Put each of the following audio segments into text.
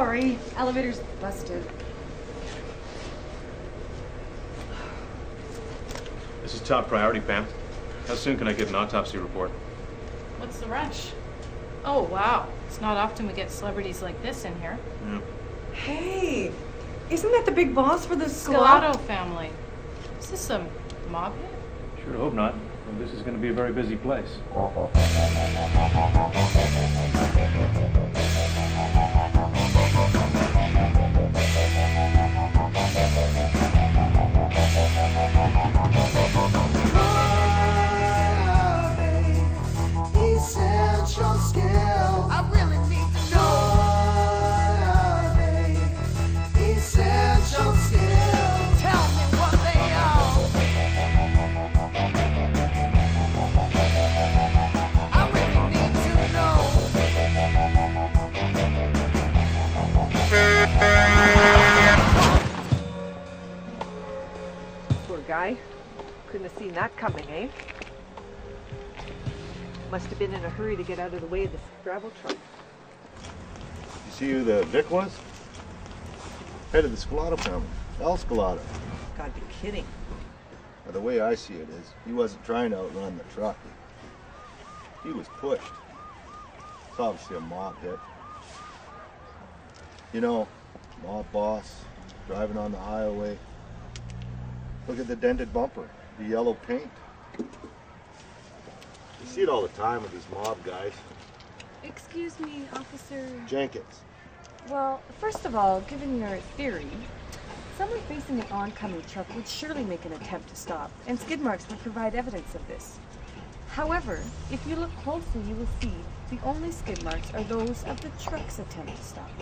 Sorry, elevator's busted. This is top priority, Pam. How soon can I get an autopsy report? What's the rush? Oh, wow. It's not often we get celebrities like this in here. Yeah. Hey, isn't that the big boss for the Scalato family? Is this a mob hit? Sure hope not. Well, this is going to be a very busy place. Essential skill. I really need to know. Essential skill. Tell me what they are. I really need to know. Poor guy. Couldn't have seen that coming, eh? Must have been in a hurry to get out of the way of this gravel truck. You see who the Vic was? Head of the Scalato family. El Scalato. Gotta be kidding. Now, the way I see it is, he wasn't trying to outrun the truck. He was pushed. It's obviously a mob hit. You know, mob boss, driving on the highway. Look at the dented bumper, the yellow paint. You see it all the time with these mob guys. Excuse me, Officer. Jenkins. Well, first of all, given your theory, someone facing an oncoming truck would surely make an attempt to stop, and skid marks would provide evidence of this. However, if you look closely, you will see the only skid marks are those of the truck's attempt to stop.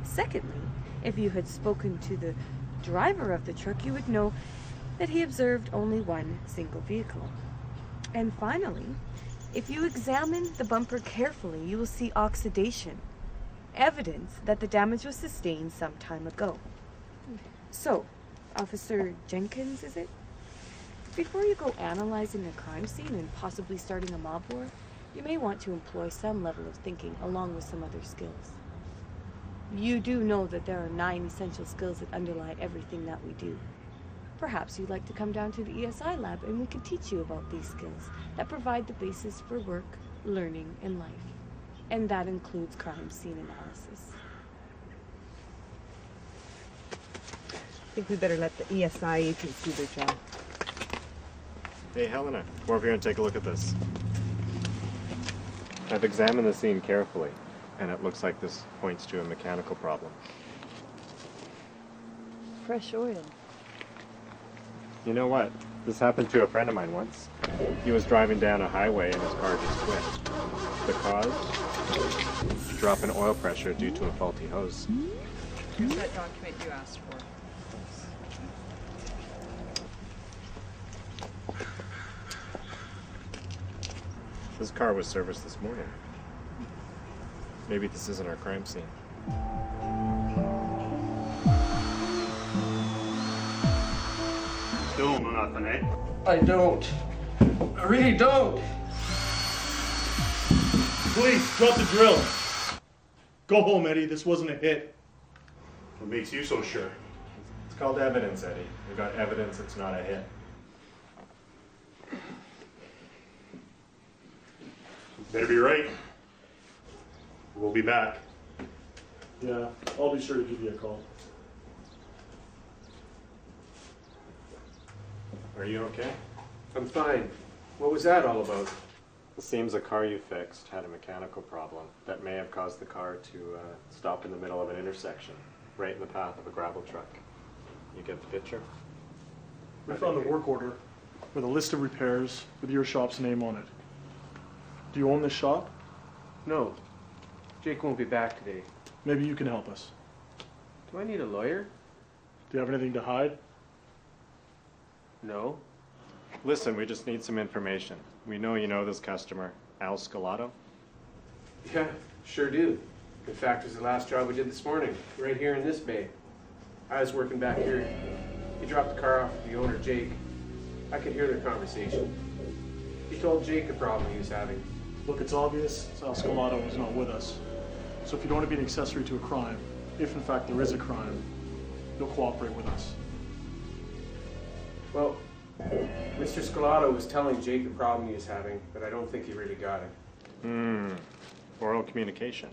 Secondly, if you had spoken to the driver of the truck, you would know that he observed only one single vehicle. And finally, if you examine the bumper carefully, you will see oxidation, evidence that the damage was sustained some time ago. So, Officer Jenkins, is it? Before you go analyzing a crime scene and possibly starting a mob war, you may want to employ some level of thinking along with some other skills. You do know that there are 9 essential skills that underlie everything that we do. Perhaps you'd like to come down to the ESI lab and we could teach you about these skills that provide the basis for work, learning, and life. And that includes crime scene analysis. I think we better let the ESI agents do their job. Hey, Helena, come over here and take a look at this. I've examined the scene carefully, and it looks like this points to a mechanical problem. Fresh oil. You know what? This happened to a friend of mine once. He was driving down a highway and his car just twitched. The cause? Drop in oil pressure due to a faulty hose. Here's that document you asked for. This car was serviced this morning. Maybe this isn't our crime scene. Don't know nothing, eh? I don't. I really don't. Please, drop the drill. Go home, Eddie. This wasn't a hit. What makes you so sure? It's called evidence, Eddie. We've got evidence it's not a hit. Better be right. We'll be back. Yeah, I'll be sure to give you a call. Are you okay? I'm fine. What was that all about? It seems a car you fixed had a mechanical problem that may have caused the car to stop in the middle of an intersection, right in the path of a gravel truck. You get the picture? We found a work order with a list of repairs with your shop's name on it. Do you own this shop? No. Jake won't be back today. Maybe you can help us. Do I need a lawyer? Do you have anything to hide? No. Listen, we just need some information. We know you know this customer, Al Scalato. Yeah, sure do. In fact, it was the last job we did this morning, right here in this bay. I was working back here. He dropped the car off with the owner, Jake. I could hear their conversation. He told Jake the problem he was having. Look, it's obvious Sal Scalato was not with us. So if you don't want to be an accessory to a crime, if in fact there is a crime, you'll cooperate with us. Well, Mr. Scalato was telling Jake the problem he was having, but I don't think he really got it. Oral communication,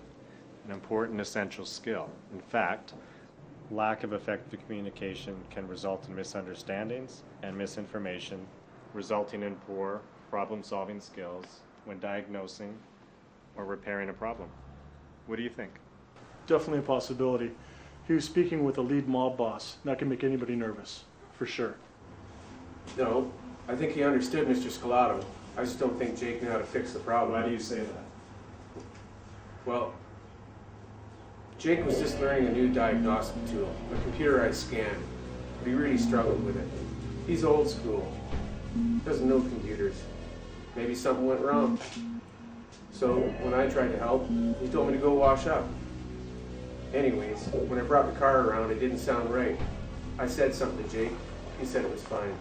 an important essential skill. In fact, lack of effective communication can result in misunderstandings and misinformation, resulting in poor problem-solving skills when diagnosing or repairing a problem. What do you think? Definitely a possibility. He was speaking with a lead mob boss, and that can make anybody nervous, for sure. No, I think he understood Mr. Scalato. I just don't think Jake knew how to fix the problem. Why do you say that? Well, Jake was just learning a new diagnostic tool, a computerized scan, but he really struggled with it. He's old school, doesn't know computers. Maybe something went wrong. So when I tried to help, he told me to go wash up. Anyways, when I brought the car around, it didn't sound right. I said something to Jake. He said it was fine.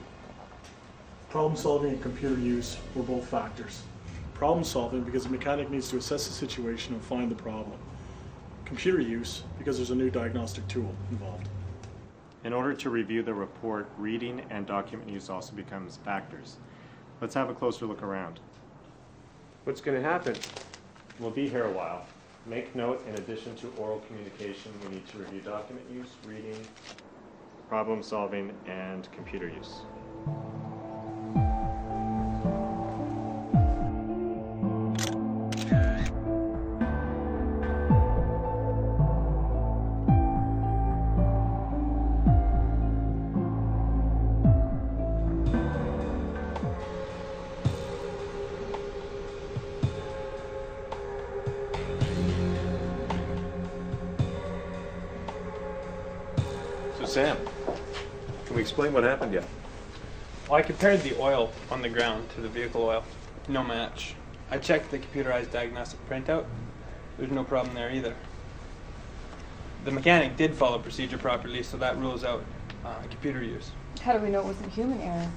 Problem solving and computer use were both factors. Problem solving because the mechanic needs to assess the situation and find the problem. Computer use because there's a new diagnostic tool involved. In order to review the report, reading and document use also becomes factors. Let's have a closer look around. What's going to happen? We'll be here a while. Make note, in addition to oral communication, we need to review document use, reading, problem solving, and computer use. Sam, can we explain what happened yet? Well, I compared the oil on the ground to the vehicle oil. No match. I checked the computerized diagnostic printout. There's no problem there either. The mechanic did follow procedure properly, so that rules out computer use. How do we know it wasn't human error?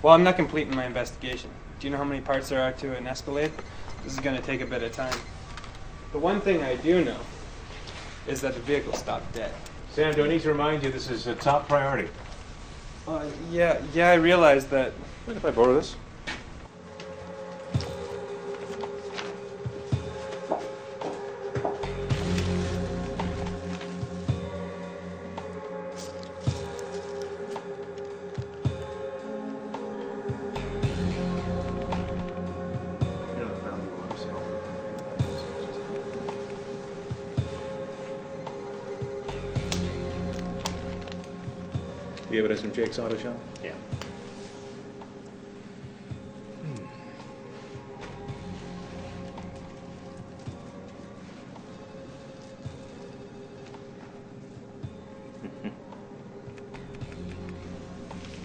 Well, I'm not complete in my investigation. Do you know how many parts there are to an Escalade? This is going to take a bit of time. The one thing I do know is that the vehicle stopped dead. Sam, do I need to remind you this is a top priority? Yeah, I realize that. Mind if I borrow this? The evidence from Jake's auto shop? Yeah.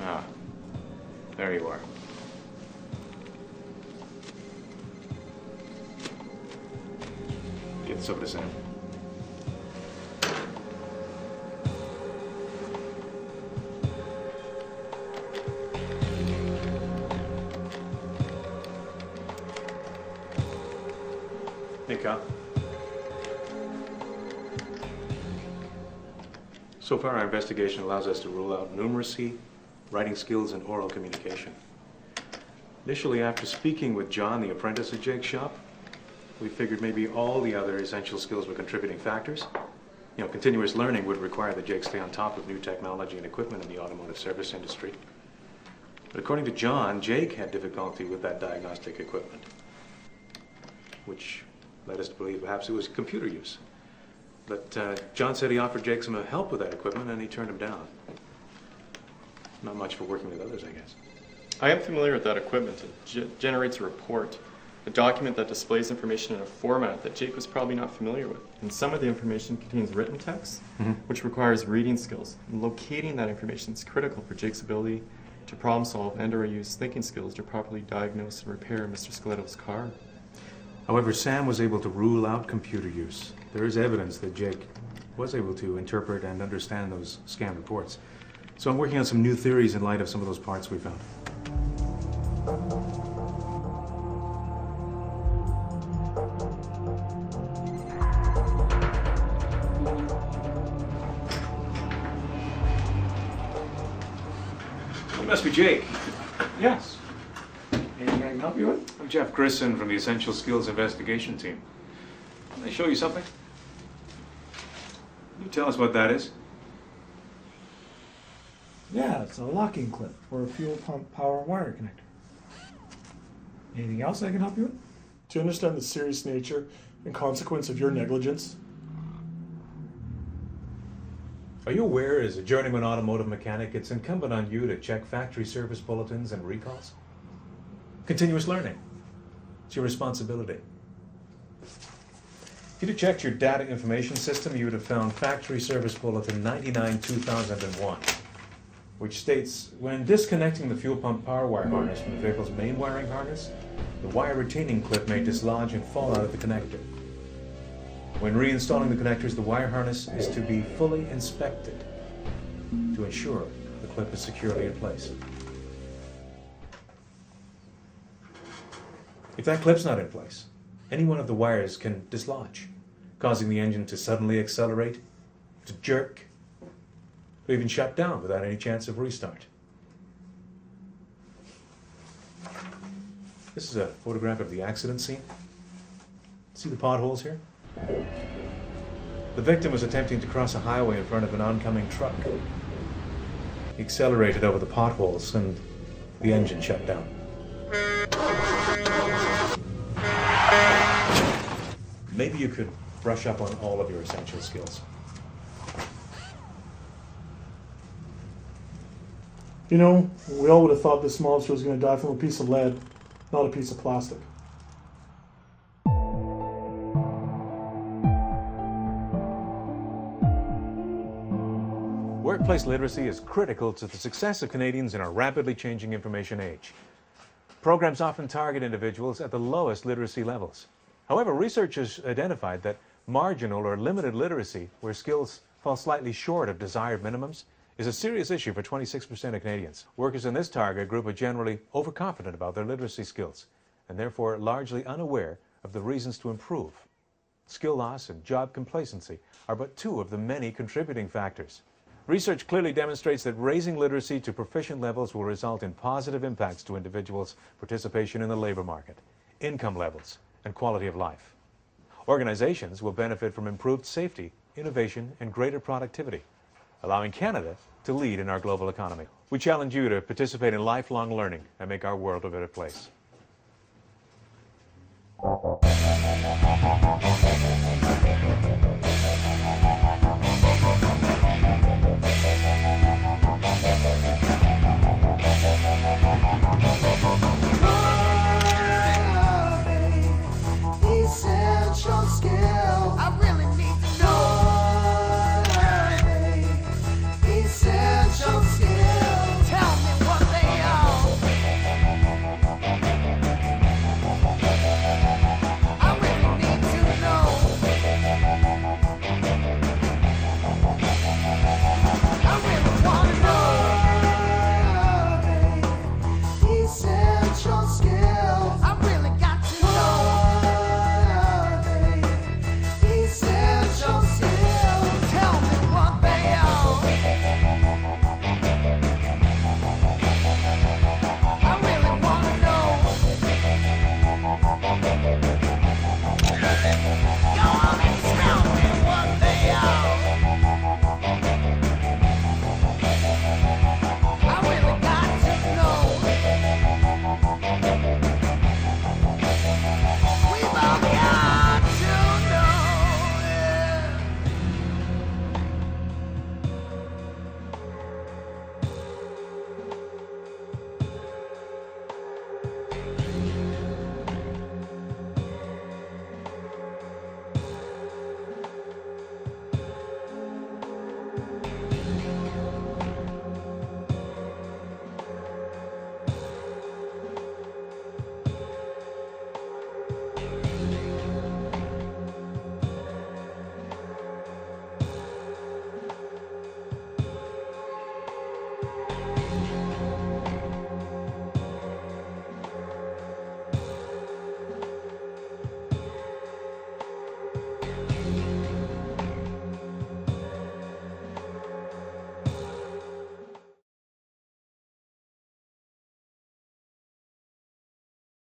Ah, there you are. Get this over to Sam. Hey, Kyle. So far, our investigation allows us to rule out numeracy, writing skills, and oral communication. Initially, after speaking with John, the apprentice at Jake's shop, we figured maybe all the other essential skills were contributing factors. You know, continuous learning would require that Jake stay on top of new technology and equipment in the automotive service industry. But according to John, Jake had difficulty with that diagnostic equipment, which led us to believe perhaps it was computer use. But John said he offered Jake some help with that equipment, and he turned him down. Not much for working with others, I guess. I am familiar with that equipment. It generates a report, a document that displays information in a format that Jake was probably not familiar with. And some of the information contains written text, which requires reading skills. And locating that information is critical for Jake's ability to problem solve and or use thinking skills to properly diagnose and repair Mr. Scaleto's car. However, Sam was able to rule out computer use. There is evidence that Jake was able to interpret and understand those scan reports. So I'm working on some new theories in light of some of those parts we found. must be Jake. Yes. Anything I can help you with? I'm Jeff Grisson from the Essential Skills Investigation Team. Can I show you something? Can you tell us what that is? Yeah, it's a locking clip for a fuel pump power wire connector. Anything else I can help you with? Do you understand the serious nature and consequence of your negligence? Are you aware, as a journeyman automotive mechanic, it's incumbent on you to check factory service bulletins and recalls? Continuous learning. It's your responsibility. If you'd have checked your data information system, you would have found Factory Service Bulletin 99-2001, which states, when disconnecting the fuel pump power wire harness from the vehicle's main wiring harness, the wire retaining clip may dislodge and fall out of the connector. When reinstalling the connectors, the wire harness is to be fully inspected to ensure the clip is securely in place. If that clip's not in place, any one of the wires can dislodge, causing the engine to suddenly accelerate, to jerk, or even shut down without any chance of restart. This is a photograph of the accident scene. See the potholes here? The victim was attempting to cross a highway in front of an oncoming truck. He accelerated over the potholes and the engine shut down. Maybe you could brush up on all of your essential skills. You know, we all would have thought this mobster was going to die from a piece of lead, not a piece of plastic. Workplace literacy is critical to the success of Canadians in our rapidly changing information age. Programs often target individuals at the lowest literacy levels. However, research has identified that marginal or limited literacy, where skills fall slightly short of desired minimums, is a serious issue for 26% of Canadians. Workers in this target group are generally overconfident about their literacy skills and therefore largely unaware of the reasons to improve. Skill loss and job complacency are but two of the many contributing factors. Research clearly demonstrates that raising literacy to proficient levels will result in positive impacts to individuals' participation in the labor market, income levels, and quality of life. Organizations will benefit from improved safety, innovation, and greater productivity, allowing Canada to lead in our global economy. We challenge you to participate in lifelong learning and make our world a better place.